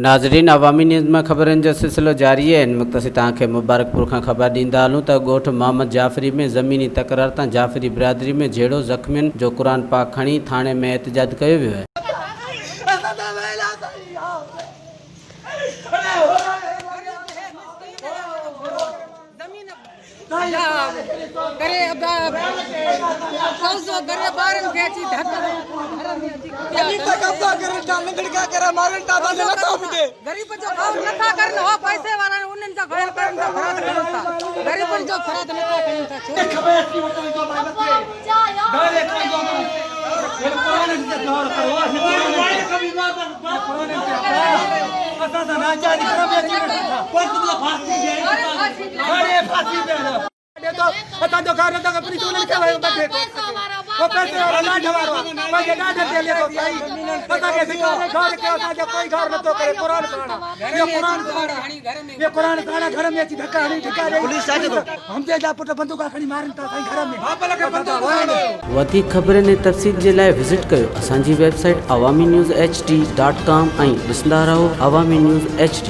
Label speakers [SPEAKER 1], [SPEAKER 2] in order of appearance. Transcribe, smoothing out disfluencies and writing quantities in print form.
[SPEAKER 1] नाज़रीन, अवामी न्यूज़ में ख़बरनि जो सिलसिलो जारी है। इन मुख़्तसिर तव्हांखे मुबारकपुर खां ख़बर ॾींदा हलूं त ॻोठ मोहम्मद जाफ़री में ज़मीनी तकरार तां जाफ़री बिरादरी में जहिड़ो ज़ख़्मियुनि जो क़ुरान पाक खणी थाणे में एहतजाज कयो वियो आहे।
[SPEAKER 2] गरीब जो काम नथा करन हो पैसे वाला उन्हनि जो घर करन था फराद करन था गरीबन जो फराद नथा करन था खबर की मतलब जो भाई बच्चे गाले खाई दो ये कुरान से दौर करो कभी बात कुरान से असा सा राजा ने करम बेची था कोई तुम फांसी दे अरे फांसी दे तो अता जो घर तक अपनी चुनन के भाई बैठे वो पैसे वाला ना ढवारो मैं ना दे ले तो भाई पता कैसे घर के होता जो कोई घर न तो करे कुरान पढ़ना ये कुरान पढ़ना घर में धक्का नहीं धक्का पुलिस आके तो हम ते जा पुट बंदूक खणी मारन था साईं घर में बाप लगे बंदूक
[SPEAKER 1] वधिक ख़बरनि ऐं तफ़सील जे लाइ विज़िट कयो असांजी वेबसाइट awamiNewsHD.com ऐं ॾिसंदा रहो अवामी न्यूज़ HD।